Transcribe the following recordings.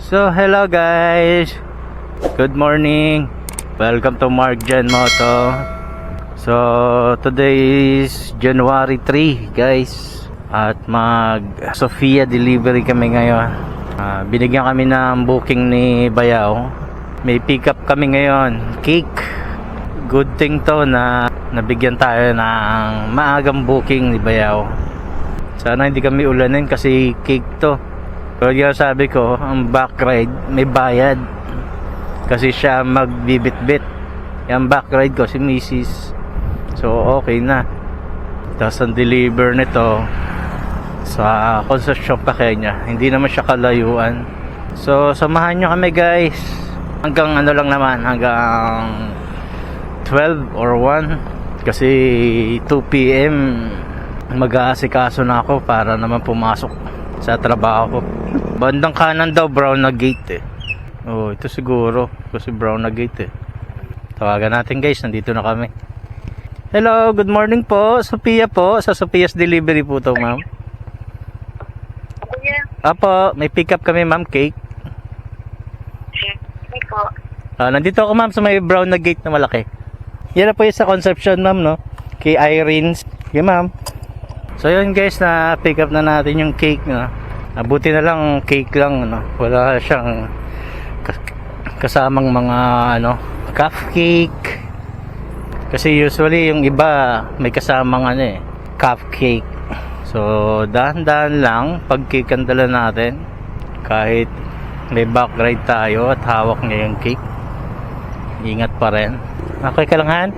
So hello guys, good morning, welcome to Mark Jen Moto. So today is January 3 guys, at mag Sofia delivery kami ngayon. Binigyan kami ng booking ni Bayaw, may pick up kami ngayon, cake. Good thing to na nabigyan tayo ng maagang booking ni Bayaw. Sana hindi kami ulanin kasi cake to. Pero yung sabi ko, ang back ride may bayad kasi siya magbibit-bit. Yung back ride ko si Mrs. So okay na. Tapos ang deliver nito sa Concepcion Pequeña, hindi naman siya kalayuan. So samahan nyo kami guys, hanggang ano lang naman, hanggang 12 or 1 kasi 2 PM mag-aasikaso na ako para naman pumasok sa trabaho ko. Bandang kanan daw brown na gate eh. Oh, ito siguro kasi brown na gate eh. Tawagan natin guys, nandito na kami. Hello, good morning po. Sophia po, sa Sophia's Delivery po to, ma'am. Apo, may pick up kami ma'am, cake. Sige po. Nandito ako ma'am sa may brown na gate na malaki. Yan na po yung sa Concepcion ma'am, no? Kay Irene. Okay ma'am. So yun guys, na pick up na natin yung cake, no? Buti na lang cake lang, no? Wala siyang kasamang mga ano, cupcake. Kasi usually yung iba may kasamang ano eh, cupcake. So dahan-dahan lang pag cake ang dala natin, kahit may back ride tayo at hawak niya yung cake. Ingat pa rin. Okay ka lang Han?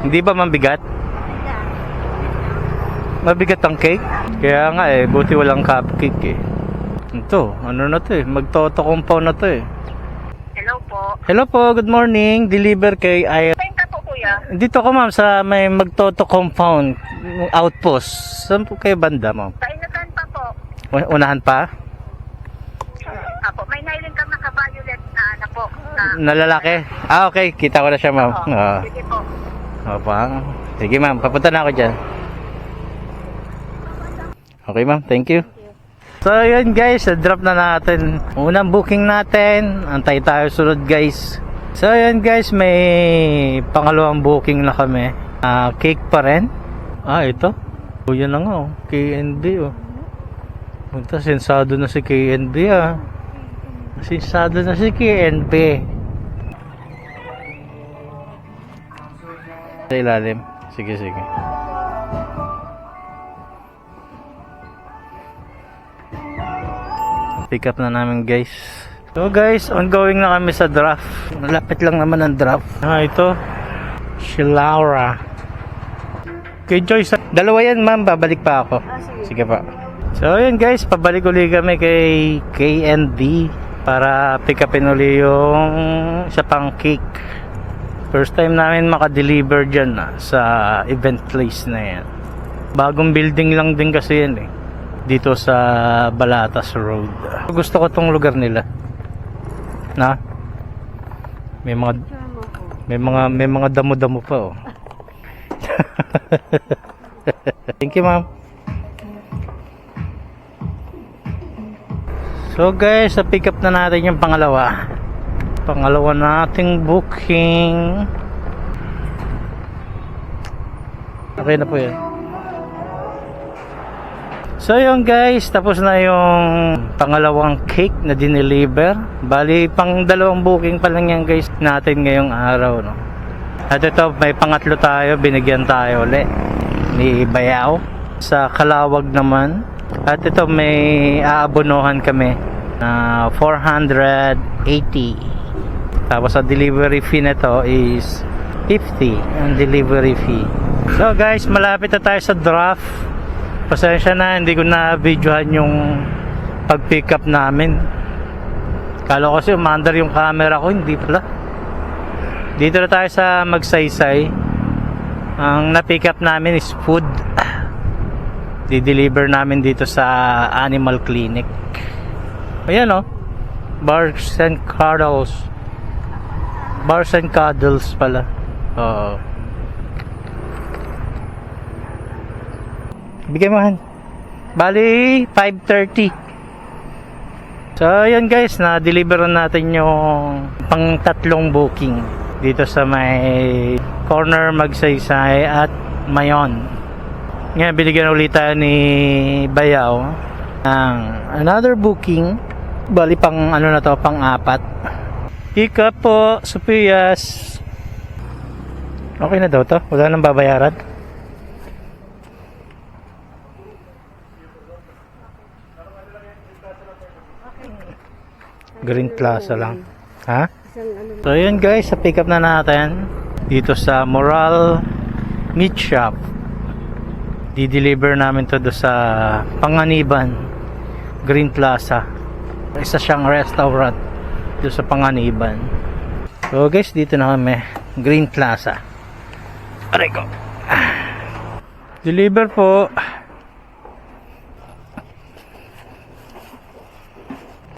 Hindi ba mabigat? Mabigat ang cake? Kaya nga eh, buti walang cupcake eh. Ito, ano na to eh, magtoto compound na to eh. Hello po. Hello po, good morning. Deliver kay Saan ka po kuya? Dito ako ma'am sa may magtoto compound outpost. Saan po kayo banda ma'am? Sa Inatan pa po. Unahan pa? Apo, may nailing kang naka-violet na ano po. Na lalaki? Okay, kita ko na siya ma'am. Sige po. Opa. Sige ma'am, papunta na ako dyan. Okay ma'am, thank you. So yun guys, drop na natin unang booking natin. Antay tayo sunod guys. So yun guys, may pangalawang booking na kami. Cake pa rin. Ito. Yan na nga oh, KNB oh. Punta, sensado na si KNB ah. Sensado na si KNB. Sa ilalim. Sige, sige. Pick up na namin guys. So guys, ongoing na kami sa draft. Malapit lang naman ang draft. Ito si Laura. Kay Joyce, dalawa yan ma'am, babalik pa ako. Sige pa. So yun guys, pabalik uli kami kay KND para pick upin uli yung isa pang cake. First time namin makadeliver dyan sa event place na yan. Bagong building lang din kasi yan eh, dito sa Balatas Road. Gusto ko tong lugar nila. Na? May mga damo-damo pa oh. Thank you ma'am. So guys, pick up na natin yung pangalawa. Pangalawa nating booking. Okay na po yan. So yun guys, tapos na yung pangalawang cake na dineliver. Bali, pang dalawang booking pa lang yan guys natin ngayong araw, no? At ito, may pangatlo tayo, binigyan tayo ulit ni Bayaw sa Calawag naman. At ito, may aabonohan kami na 480. Tapos sa delivery fee na to is 50 ang delivery fee. So guys, malapit na tayo sa draft. Pasensya na, hindi ko na videohan yung pag pick up namin. Kala ko kasi umandar yung camera ko, hindi pala. Dito na tayo sa Magsaysay. Ang na pick up namin is food. Di-deliver namin dito sa Animal Clinic. Ayan o, Bars and Cuddles. Bars and Cuddles pala. Oo. Bigay mo Han. Bali 5:30. So ayan guys, na-deliver natin yung pang tatlong booking dito sa may corner Magsaysay at Mayon. Ngayon binigyan ulit tayo ni Bayaw ng another booking. Bali pang ano na to, pang 4. Pick up po, Sophias. Okay na daw to, wala nang babayaran. Green Plaza lang. Ha? So yun guys, sa pick up na natin dito sa Moral Meat Shop. Di-deliver namin to do sa Panganiban Green Plaza. Isa siyang restaurant do sa Panganiban. So guys, dito na kami, Green Plaza. Aray ko. Deliver po.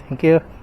Thank you.